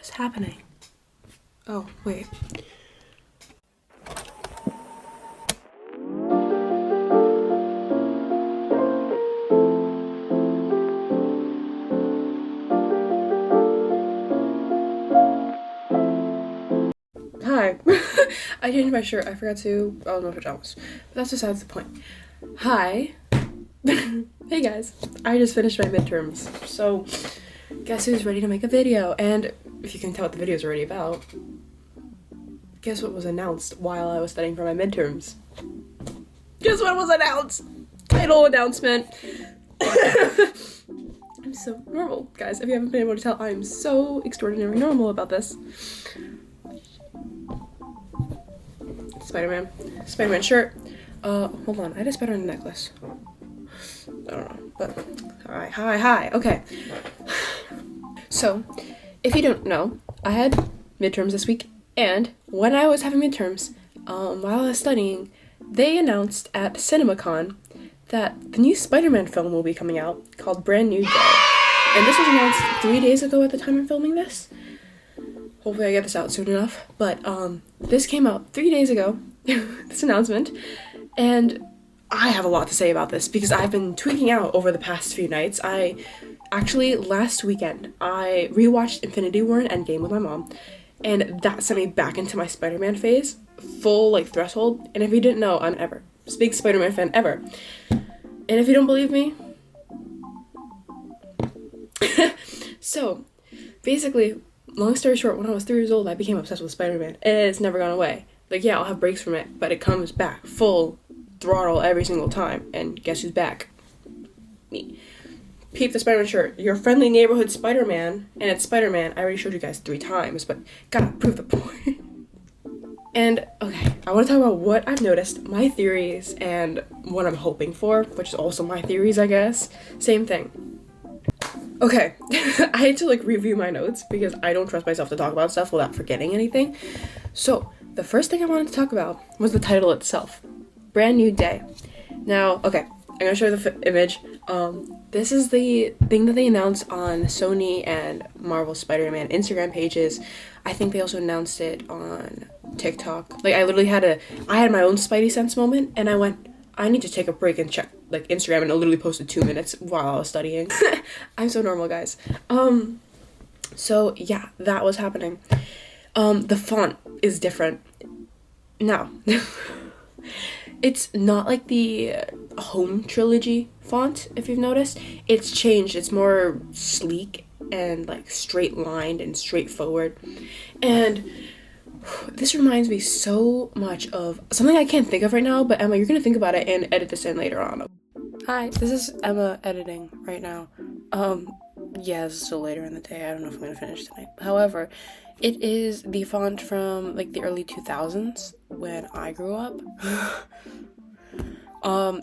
What's happening? Oh, wait. Hi. I changed my shirt. I forgot to. Oh, no pajamas. But that's besides the point. Hi. Hey guys. I just finished my midterms. So, guess who's ready to make a video? And if you can tell what the video is already about, guess what was announced while I was studying for my midterms? Guess what was announced? Title announcement. I'm so normal, guys. If you haven't been able to tell, I'm so extraordinarily normal about this. Spider-Man shirt. Hold on, I had a Spider-Man necklace. I don't know, but alright, hi, okay. So, if you don't know, I had midterms this week, and when I was having midterms, while I was studying, they announced at CinemaCon that the new Spider-Man film will be coming out called Brand New Day. And this was announced 3 days ago at the time I'm filming this. Hopefully I get this out soon enough. But this came out 3 days ago, this announcement, and I have a lot to say about this because I've been tweaking out over the past few nights. Last weekend, I rewatched Infinity War and Endgame with my mom, and that sent me back into my Spider-Man phase, full threshold. And if you didn't know, I'm big Spider-Man fan ever. And if you don't believe me, so basically, long story short, when I was 3 years old, I became obsessed with Spider-Man, and it's never gone away. Yeah, I'll have breaks from it, but it comes back full throttle every single time. And guess who's back? Me. Peep the Spider-Man shirt. Your friendly neighborhood Spider-Man, and it's Spider-Man. I already showed you guys 3 times, but gotta prove the point. And, okay, I want to talk about what I've noticed, my theories, and what I'm hoping for, which is also my theories, I guess. Same thing. Okay, I had to review my notes because I don't trust myself to talk about stuff without forgetting anything. So, the first thing I wanted to talk about was the title itself. Brand New Day. Now, okay, I'm gonna show you the image. This is the thing that they announced on Sony and Marvel Spider-Man Instagram pages. I think they also announced it on TikTok. I had my own Spidey sense moment, and I went, I need to take a break and check Instagram, and I literally posted 2 minutes while I was studying. I'm so normal, guys. So yeah, that was happening. The font is different. Now, it's not like the Home trilogy font, if you've noticed. It's changed. It's more sleek and straight lined and straightforward. And this reminds me so much of something I can't think of right now, but Emma, you're gonna think about it and edit this in later on. Hi, this is Emma editing right now. Yeah, this is still later in the day. I don't know if I'm gonna finish tonight. However, it is the font from the early 2000s when I grew up.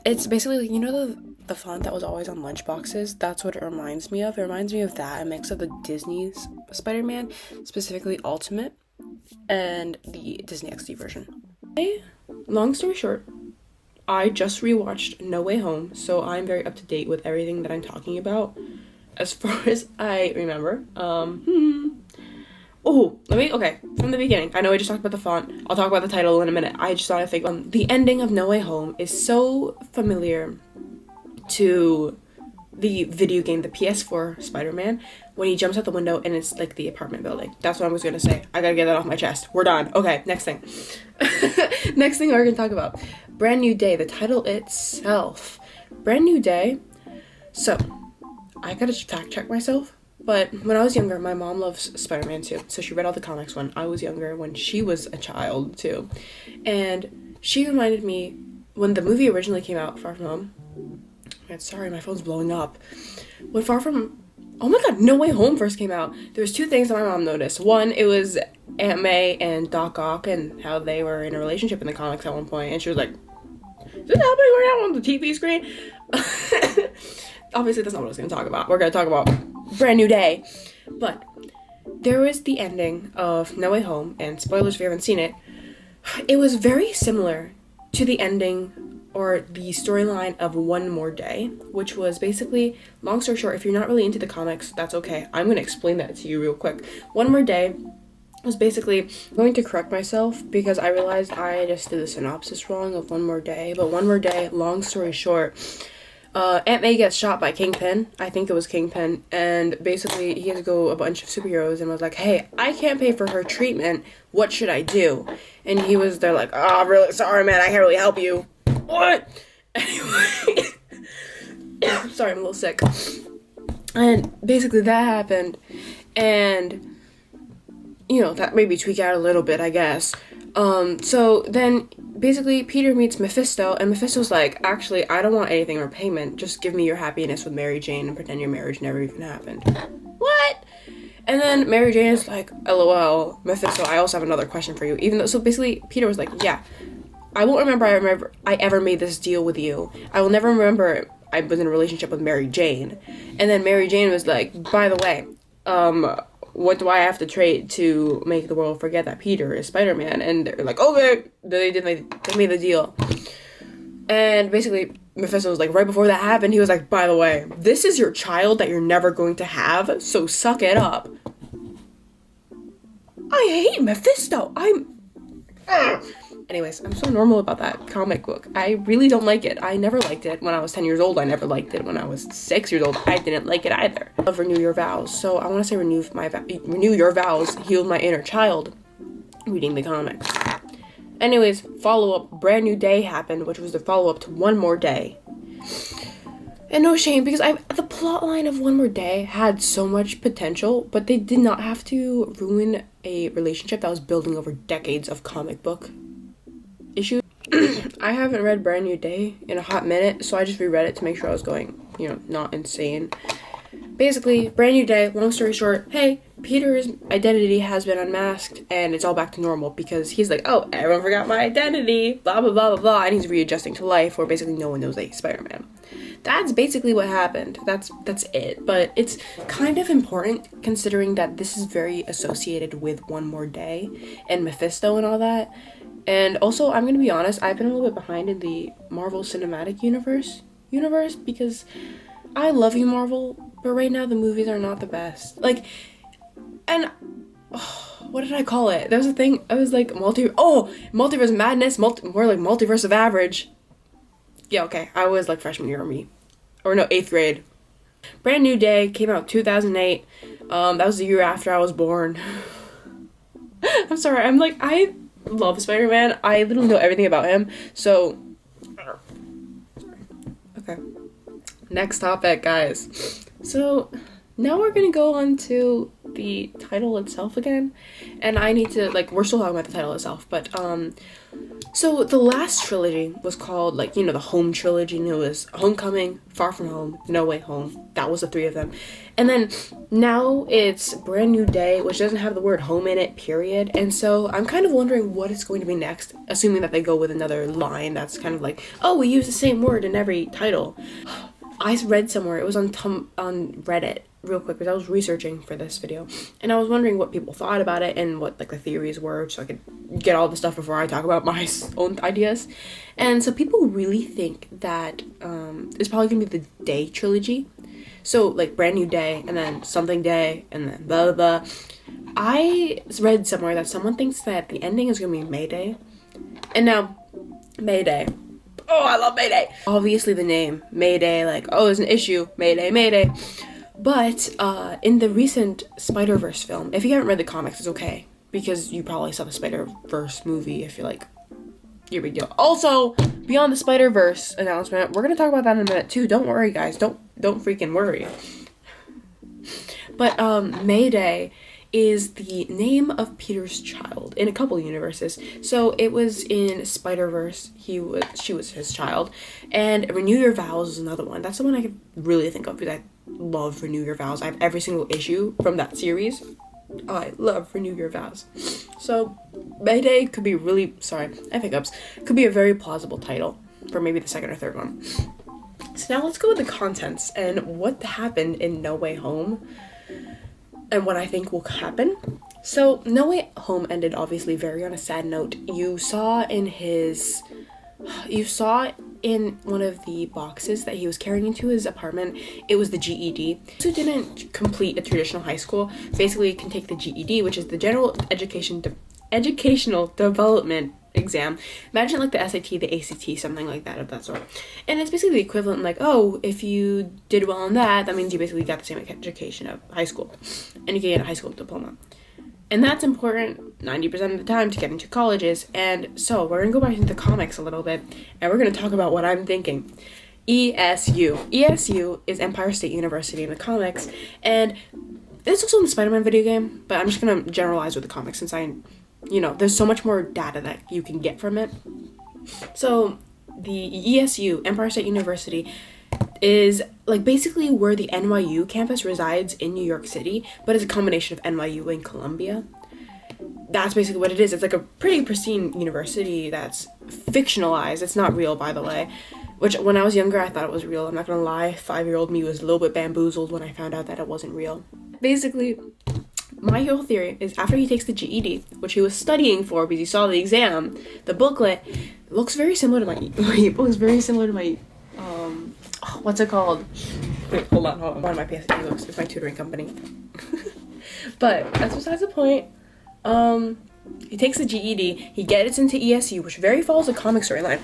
It's basically the font that was always on lunchboxes. That's what it reminds me of. It reminds me of that, a mix of the Disney's Spider-Man, specifically Ultimate, and the Disney XD version. Long story short, I just rewatched No Way Home, so I'm very up to date with everything that I'm talking about as far as I remember. From the beginning. I know I just talked about the font. I'll talk about the title in a minute. I just thought I'd think the ending of No Way Home is so familiar to the video game, the PS4 Spider-Man, when he jumps out the window and it's the apartment building. That's what I was gonna say. I gotta get that off my chest. We're done. Okay, next thing. Next thing we're gonna talk about. Brand New Day, the title itself. Brand New Day. So, I gotta fact check myself, but when I was younger, my mom loves Spider-Man too. So she read all the comics when I was younger, when she was a child too. And she reminded me, when the movie originally came out, Far From Home, sorry, my phone's blowing up. Oh my god, No Way Home first came out, there was 2 things that my mom noticed. One, it was Aunt May and Doc Ock and how they were in a relationship in the comics at one point, and she was like, is this happening right now on the TV screen? Obviously, that's not what I was going to talk about. We're going to talk about Brand New Day. But there was the ending of No Way Home, and spoilers if you haven't seen it, it was very similar to the ending or the storyline of One More Day, which was basically, long story short, if you're not really into the comics, that's okay. I'm going to explain that to you real quick. One More Day was basically, I'm going to correct myself because I realized I just did the synopsis wrong of One More Day, but One More Day, long story short, Aunt May gets shot by Kingpin. I think it was Kingpin. And basically, he has to go a bunch of superheroes and was like, hey, I can't pay for her treatment. What should I do? And he was there like, oh, I'm really sorry, man. I can't really help you. What? Anyway. Sorry, I'm a little sick. And basically that happened. And, you know, that made me tweak out a little bit, I guess. So then basically Peter meets Mephisto, and Mephisto's like, actually, I don't want anything in repayment. Just give me your happiness with Mary Jane and pretend your marriage never even happened. What? And then Mary Jane is like, LOL, Mephisto, I also have another question for you. Even though, so basically Peter was like, yeah, I won't remember I ever made this deal with you. I will never remember I was in a relationship with Mary Jane. And then Mary Jane was like, by the way, what do I have to trade to make the world forget that Peter is Spider-Man? And they're like, okay, they made the deal. And basically, Mephisto was like, right before that happened, he was like, by the way, this is your child that you're never going to have, so suck it up. I hate Mephisto. Anyways, I'm so normal about that comic book. I really don't like it. I never liked it when I was 10 years old. I never liked it when I was 6 years old. I didn't like it either. I love Renew Your Vows. So I want to say Renew Your Vows healed my inner child reading the comics. Anyways, follow-up, Brand New Day happened, which was the follow-up to One More Day. And no shame, because the plot line of One More Day had so much potential, but they did not have to ruin a relationship that was building over decades of comic book issues. I haven't read Brand New Day in a hot minute, so I just reread it to make sure I was going, you know, not insane. Basically, Brand New Day, long story short, hey, Peter's identity has been unmasked, and it's all back to normal, because he's like, oh, everyone forgot my identity, blah, blah, blah, blah, blah, and he's readjusting to life, where basically no one knows that he's Spider-Man. That's basically what happened. That's it. But it's kind of important, considering that this is very associated with One More Day, and Mephisto and all that. And also, I'm gonna be honest, I've been a little bit behind in the Marvel Cinematic Universe, because I love you, Marvel, but right now the movies are not the best. Like, and, what did I call it? There was a thing, I was like, Multiverse Madness, more like Multiverse of Average. Yeah, okay, I was like freshman year of me. Or no, 8th grade. Brand New Day came out 2008. That was the year after I was born. I'm sorry, I love Spider-Man. I literally know everything about him. So, okay. Next topic, guys. So, now we're gonna go on to the title itself again. And I need to, we're still talking about the title itself, but, so the last trilogy was called, the Home trilogy, and it was Homecoming, Far From Home, No Way Home. That was the 3 of them. And then now it's Brand New Day, which doesn't have the word home in it, period. And so I'm kind of wondering what it's going to be next, assuming that they go with another line that's kind of like, oh, we use the same word in every title. I read somewhere, it was on Reddit, real quick, because I was researching for this video, and I was wondering what people thought about it and what the theories were, so I could get all the stuff before I talk about my own ideas. And so people really think that it's probably gonna be the Day trilogy, so Brand New Day, and then Something Day, and then blah blah blah. I read somewhere that someone thinks that the ending is gonna be Mayday, and now Mayday. Oh, I love Mayday! Obviously the name, Mayday, there's an issue, Mayday, Mayday. But, in the recent Spider-Verse film, if you haven't read the comics, it's okay, because you probably saw the Spider-Verse movie if you're you're a big deal. Also, beyond the Spider-Verse announcement, we're gonna talk about that in a minute too. Don't worry, guys. Don't freaking worry. But, Mayday is the name of Peter's child in a couple universes. So it was in Spider-Verse, she was his child, and Renew Your Vows is another one. That's the one I could really think of, because I love Renew Your Vows. I have every single issue from that series. Oh, I love Renew Your Vows. So Mayday could be really, sorry, I have hiccups, could be a very plausible title for maybe the second or third one. So now let's go with the contents and what happened in No Way Home and what I think will happen. So, No Way Home ended obviously very on a sad note. You saw in one of the boxes that he was carrying into his apartment, it was the GED. Those who didn't complete a traditional high school basically can take the GED, which is the General Educational Development exam. Imagine like the SAT, the ACT, something like that of that sort. And it's basically the equivalent, like, oh, if you did well on that, that means you basically got the same education of high school, and you can get a high school diploma. And that's important 90% of the time to get into colleges. And so we're going to go back into the comics a little bit, and we're going to talk about what I'm thinking. ESU. ESU is Empire State University in the comics, and it's also in the Spider-Man video game, but I'm just going to generalize with the comics since there's so much more data that you can get from it. So the ESU, Empire State University, is like basically where the NYU campus resides in New York City, but it's a combination of NYU and Columbia. That's basically what it is. It's like a pretty pristine university that's fictionalized. It's not real, by the way, which when I was younger, I thought it was real. I'm not gonna lie, 5-year-old me was a little bit bamboozled when I found out that it wasn't real. Basically, my whole theory is after he takes the GED, which he was studying for because he saw the exam, the booklet looks very similar to my what's it called? Wait, hold on. One of my PSD books. It's my tutoring company. But that's besides the point. He takes the GED, he gets into ESU, which very follows the comic storyline.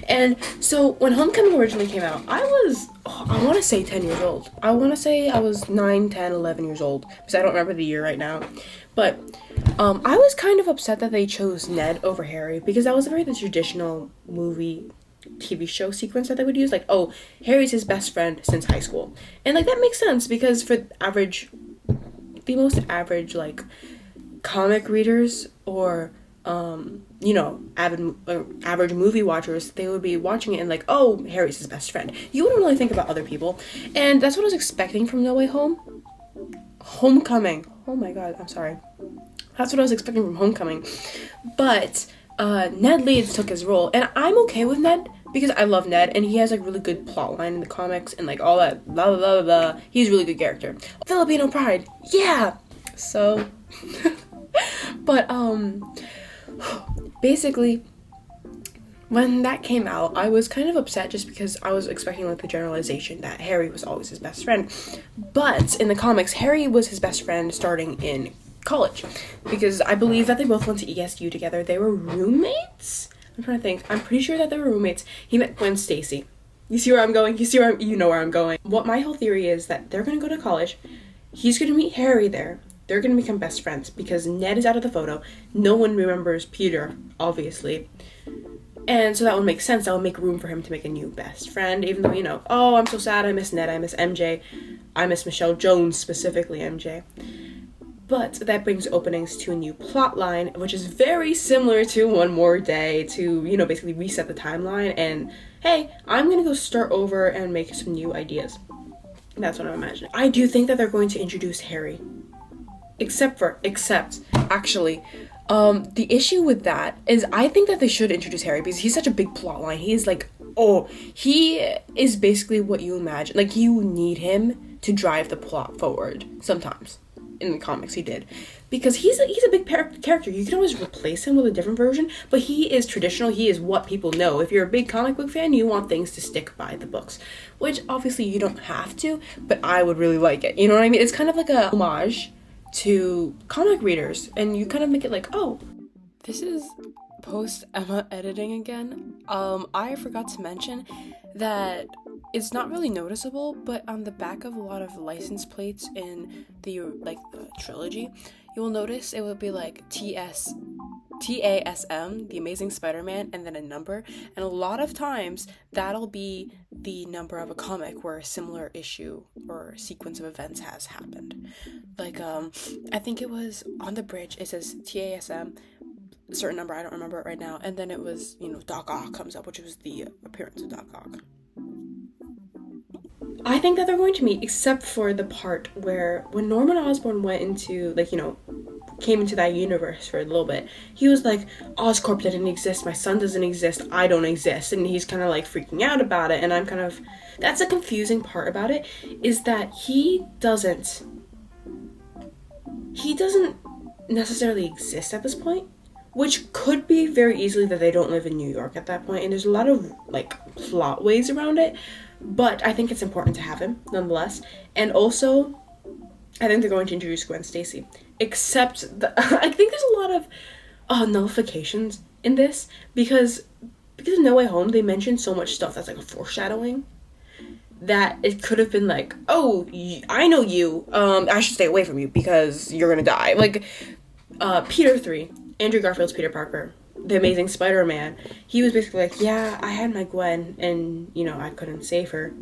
And so when Homecoming originally came out, I want to say 10 years old. I want to say I was 9, 10, 11 years old, because I don't remember the year right now. But I was kind of upset that they chose Ned over Harry, because that was the traditional movie TV show sequence that they would use, like, oh, Harry's his best friend since high school. And like that makes sense, because for the most average like comic readers or average movie watchers, they would be watching it and like, oh, Harry's his best friend. You wouldn't really think about other people. And that's what I was expecting from No Way Home. Homecoming. Oh my god, I'm sorry. That's what I was expecting from Homecoming. But Ned Leeds took his role, and I'm okay with Ned because I love Ned, and he has like really good plot line in the comics and like all that blah blah blah blah. He's a really good character. Filipino pride, yeah. So, but basically, when that came out, I was kind of upset just because I was expecting like the generalization that Harry was always his best friend, but in the comics, Harry was his best friend starting in college, because I believe that they both went to ESU together. They were roommates. I'm trying to think. I'm pretty sure that they were roommates. He met Gwen Stacy. You see where I'm going? You know where I'm going. What my whole theory is that they're gonna go to college. He's gonna meet Harry there. They're gonna become best friends because Ned is out of the photo. No one remembers Peter, obviously. And so that would make sense. That would make room for him to make a new best friend, even though, oh, I'm so sad. I miss Ned. I miss MJ. I miss Michelle Jones, specifically MJ. But that brings openings to a new plot line, which is very similar to One More Day, to, basically reset the timeline and, hey, I'm going to go start over and make some new ideas. That's what I'm imagining. I do think that they're going to introduce Harry. Except, actually, the issue with that is I think that they should introduce Harry because he's such a big plot line. He is like, he is basically what you imagine. Like, you need him to drive the plot forward sometimes. In the comics he did, because he's a big character. You can always replace him with a different version, but he is traditional. He is what people know. If you're a big comic book fan, you want things to stick by the books, which obviously you don't have to, but I would really like it. You know what I mean? It's kind of like a homage to comic readers, and you kind of make it like, oh, this is post Emma editing again. I forgot to mention that it's not really noticeable, but on the back of a lot of license plates in the trilogy, you will notice it will be like TASM, The Amazing Spider-Man, and then a number. And a lot of times that'll be the number of a comic where a similar issue or sequence of events has happened. Like, I think it was on the bridge, it says TASM, a certain number, I don't remember it right now, and then it was, Doc Ock comes up, which was the appearance of Doc Ock. I think that they're going to meet, except for the part where when Norman Osborn went into, came into that universe for a little bit, he was like, Oscorp didn't exist, my son doesn't exist, I don't exist, and he's kind of freaking out about it, and that's a confusing part about it, is that he doesn't necessarily exist at this point. which could be very easily that they don't live in New York at that point, and there's a lot of like plot ways around it, but I think it's important to have him nonetheless. And also, I think they're going to introduce Gwen Stacy, except I think there's a lot of nullifications in this because of No Way Home. They mentioned so much stuff that's like a foreshadowing that it could have been like, oh, I know you, I should stay away from you because you're gonna die. Like, Peter 3, Andrew Garfield's Peter Parker, the Amazing Spider-Man, he was basically like, yeah, I had my Gwen, and, you know, I couldn't save her.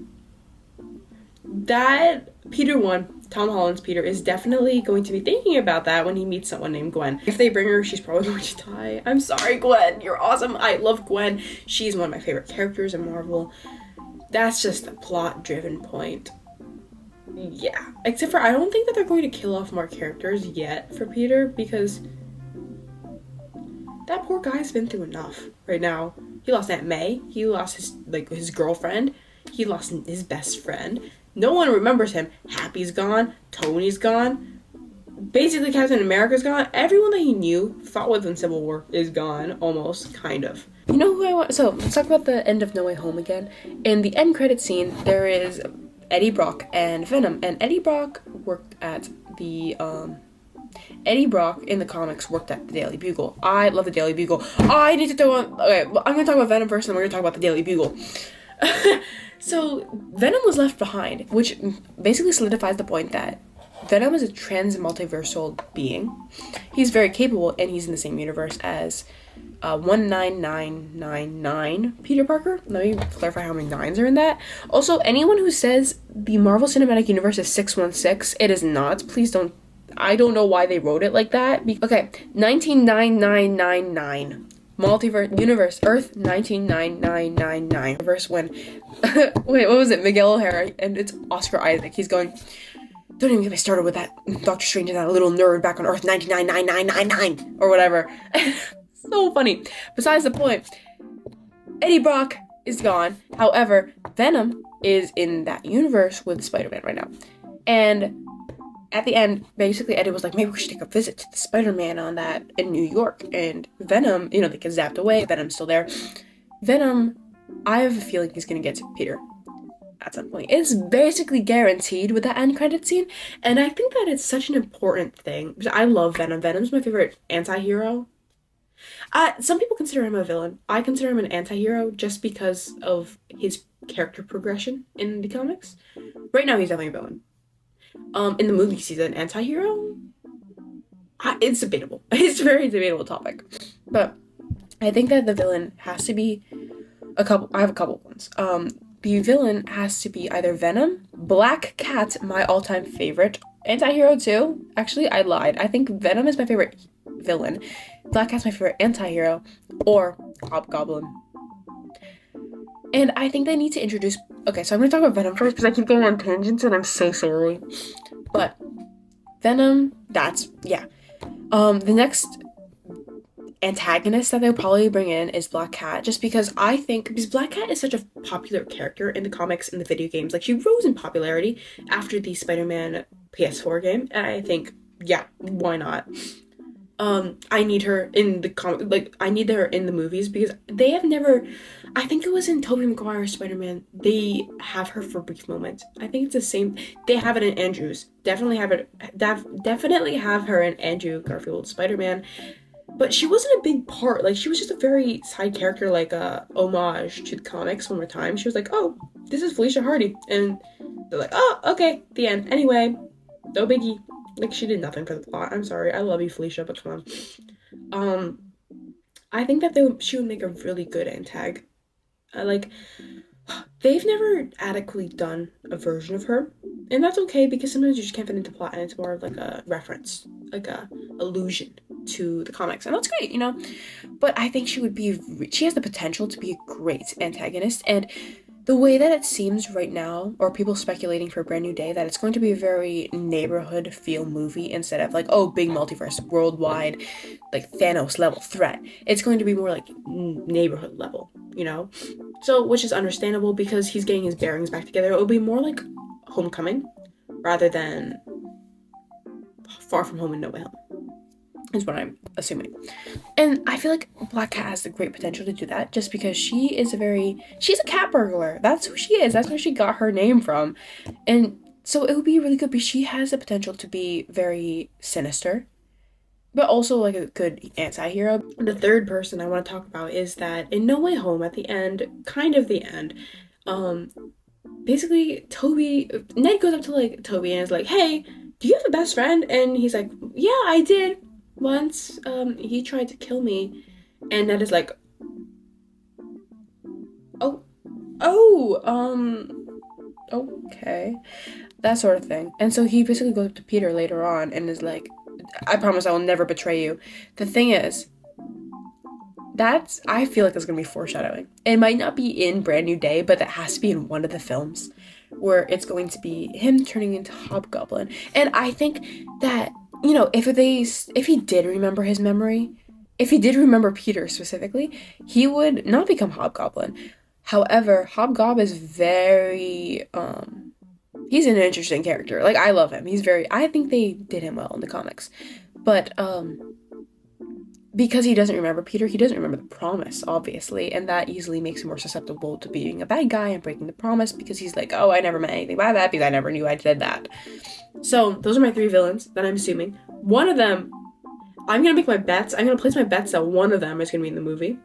That Peter 1, Tom Holland's Peter, is definitely going to be thinking about that when he meets someone named Gwen. If they bring her, she's probably going to die. I'm sorry, Gwen, you're awesome. I love Gwen. She's one of my favorite characters in Marvel. That's just a plot-driven point. Yeah. Except for I don't think that they're going to kill off more characters yet for Peter, because that poor guy's been through enough right now. He lost Aunt May. He lost his girlfriend. He lost his best friend. No one remembers him. Happy's gone. Tony's gone. Basically, Captain America's gone. Everyone that he knew, fought with in Civil War, is gone, almost, kind of. You know who I want? So, let's talk about the end of No Way Home again. In the end credit scene, there is Eddie Brock and Venom. And Eddie Brock worked at the, Eddie Brock, in the comics, worked at the Daily Bugle. I love the Daily Bugle. I need to throw on... Okay, well, I'm going to talk about Venom first, and we're going to talk about the Daily Bugle. So, Venom was left behind, which basically solidifies the point that Venom is a trans-multiversal being. He's very capable, and he's in the same universe as 19999 Peter Parker. Let me clarify how many nines are in that. Also, anyone who says the Marvel Cinematic Universe is 616, it is not. Please don't. I don't know why they wrote it like that. Okay, 199999. Multiverse universe Earth 199999 universe when wait, what was it? Miguel O'Hara, and it's Oscar Isaac. He's going, don't even get me started with that Doctor Strange and that little nerd back on Earth 199999 or whatever. So funny. Besides the point, Eddie Brock is gone. However, Venom is in that universe with Spider-Man right now. And at the end, basically, Eddie was like, maybe we should take a visit to the Spider-Man on that in New York. And Venom, you know, they get zapped away. Venom's still there. Venom, I have a feeling he's going to get to Peter at some point. It's basically guaranteed with that end credit scene. And I think that it's such an important thing. Because I love Venom. Venom's my favorite anti-hero. Some people consider him a villain. I consider him an anti-hero just because of his character progression in the comics. Right now, he's definitely a villain. In the movies, he's an anti-hero. It's debatable. It's a very debatable topic. But I think that the villain has to be I have a couple ones. The villain has to be either Venom, Black Cat, my all-time favorite anti-hero too. Actually, I lied. I think Venom is my favorite villain. Black Cat's my favorite anti-hero, or Hobgoblin. And I think they need to introduce... Okay, so I'm going to talk about Venom first because I keep going on tangents and I'm so sorry. But Venom, yeah. The next antagonist that they'll probably bring in is Black Cat, just because Black Cat is such a popular character in the comics and the video games. Like, she rose in popularity after the Spider-Man PS4 game, and I think, yeah, why not? I need her in the I need her in the movies because they have never... I think it was in Tobey Maguire's Spider-Man, they have her for a brief moment. I think it's the same... They have it in Andrew's. Definitely have her in Andrew Garfield's Spider-Man. But she wasn't a big part. Like, she was just a very side character, like a homage to the comics one more time. She was like, oh, this is Felicia Hardy. And they're like, oh, okay, the end. Anyway, no biggie. Like, she did nothing for the plot. I'm sorry. I love you, Felicia, but come on. I think that she would make a really good antag. They've never adequately done a version of her. And that's okay, because sometimes you just can't fit into plot, and it's more of like a reference, like a allusion to the comics. And that's great, you know? But I think she has the potential to be a great antagonist. And the way that it seems right now, or people speculating for a Brand New Day, that it's going to be a very neighborhood feel movie instead of like, oh, big multiverse, worldwide, like Thanos level threat. It's going to be more like neighborhood level, you know? So, which is understandable because he's getting his bearings back together. It will be more like Homecoming rather than Far From Home and No Way Home. is what I'm assuming. And I feel like Black Cat has the great potential to do that just because she's a cat burglar. That's who she is. That's where she got her name from. And so it would be really good because she has the potential to be very sinister, but also like a good anti-hero. The third person I want to talk about is that in No Way Home, at the end, kind of the end, basically Ned goes up to like Toby and is like, hey, do you have a best friend? And he's like, yeah, I did once. He tried to kill me. And Ned is like, okay, that sort of thing. And so he basically goes up to Peter later on and is like, I promise I will never betray you. The thing is, I feel like that's gonna be foreshadowing. It might not be in Brand New Day, but that has to be in one of the films where it's going to be him turning into Hobgoblin. And I think that, you know, if he did remember his memory, if he did remember Peter specifically, he would not become Hobgoblin. However, Hobgoblin is very, he's an interesting character. Like, I love him. I think they did him well in the comics. But, because he doesn't remember Peter, he doesn't remember the promise, obviously, and that easily makes him more susceptible to being a bad guy and breaking the promise because he's like, oh, I never meant anything by that because I never knew I did that. So, those are my 3 villains that I'm assuming. One of them, I'm gonna make my bets. I'm gonna place my bets that one of them is gonna be in the movie.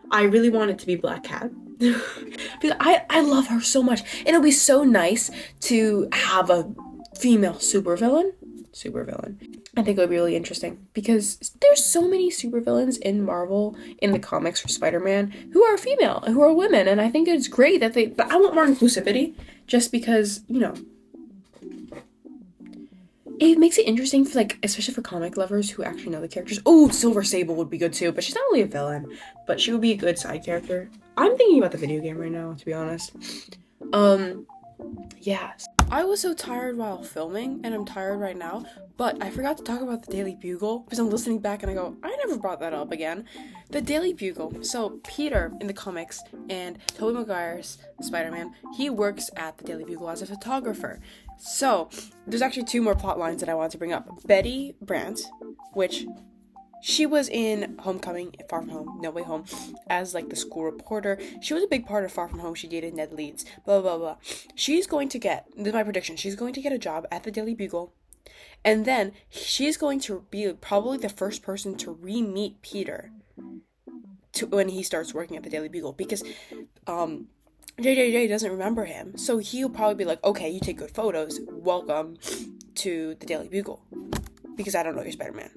I really want it to be Black Cat. Because I love her so much. And it'll be so nice to have a female supervillain. I think it would be really interesting because there's so many supervillains in Marvel, in the comics for Spider-Man, who are female, who are women, and I think it's great that but I want more inclusivity, just because, you know, it makes it interesting for, like, especially for comic lovers who actually know the characters. Oh, Silver Sable would be good too, but she's not really a villain, but she would be a good side character. I'm thinking about the video game right now, to be honest. Yeah. I was so tired while filming, and I'm tired right now, but I forgot to talk about the Daily Bugle, because I'm listening back and I go, I never brought that up again. The Daily Bugle. So, Peter in the comics and Tobey Maguire's Spider-Man, he works at the Daily Bugle as a photographer. So, there's actually 2 more plot lines that I wanted to bring up. Betty Brant, which she was in Homecoming, Far From Home, No Way Home, as, like, the school reporter. She was a big part of Far From Home. She dated Ned Leeds, blah, blah, blah. She's going to get, this is my prediction, she's going to get a job at the Daily Bugle, and then she's going to be probably the first person to re-meet Peter when he starts working at the Daily Bugle, because, JJJ doesn't remember him, so he'll probably be like, okay, you take good photos, welcome to the Daily Bugle, because I don't know you're Spider-Man.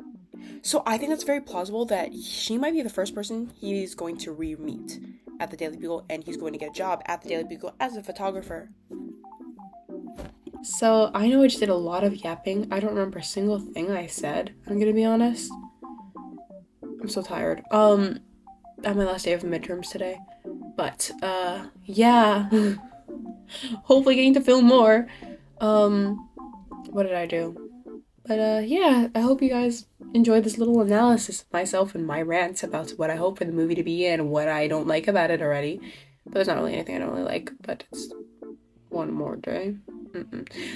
So I think that's very plausible that she might be the first person he's going to re-meet at the Daily Bugle, and he's going to get a job at the Daily Bugle as a photographer. So I know I just did a lot of yapping. I don't remember a single thing I said, I'm gonna be honest. I'm so tired. At my last day of midterms today. But, yeah. Hopefully getting to film more. What did I do? But, yeah, I hope you guys enjoyed this little analysis of myself and my rants about what I hope for the movie to be and what I don't like about it already. But there's not really anything I don't really like, but it's one more day.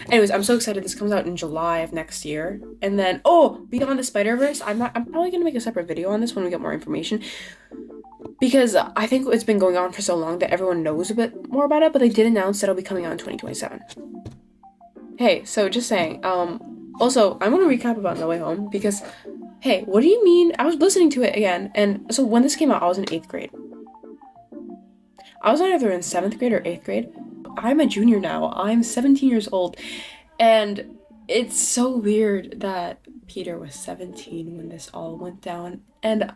Anyways, I'm so excited. This comes out in July of next year. And then, Beyond the Spider-Verse, I'm probably gonna make a separate video on this when we get more information, because I think it's been going on for so long that everyone knows a bit more about it, but they did announce that it'll be coming out in 2027. Hey, so just saying, also, I'm gonna recap about No Way Home, because, hey, what do you mean? I was listening to it again, and so when this came out, I was in 8th grade. I was either in 7th grade or 8th grade. I'm a junior now. I'm 17 years old. And it's so weird that Peter was 17 when this all went down. And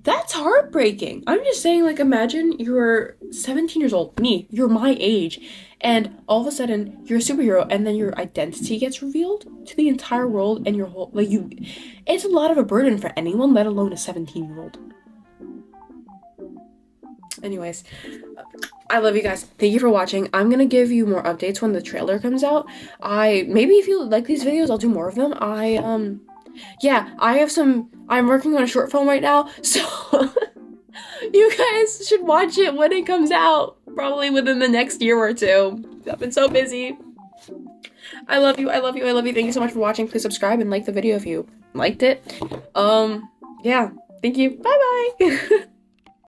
that's heartbreaking. I'm just saying, like, imagine you're 17 years old, you're my age, and all of a sudden you're a superhero, and then your identity gets revealed to the entire world, and your whole, like, it's a lot of a burden for anyone, let alone a 17-year-old. Anyways, I love you guys. Thank you for watching. I'm gonna give you more updates when the trailer comes out. Maybe if you like these videos, I'll do more of them. I'm working on a short film right now, so you guys should watch it when it comes out, probably within the next year or 2. I've been so busy. I love you. Thank you so much for watching. Please subscribe and like the video if you liked it. Yeah, thank you. Bye bye.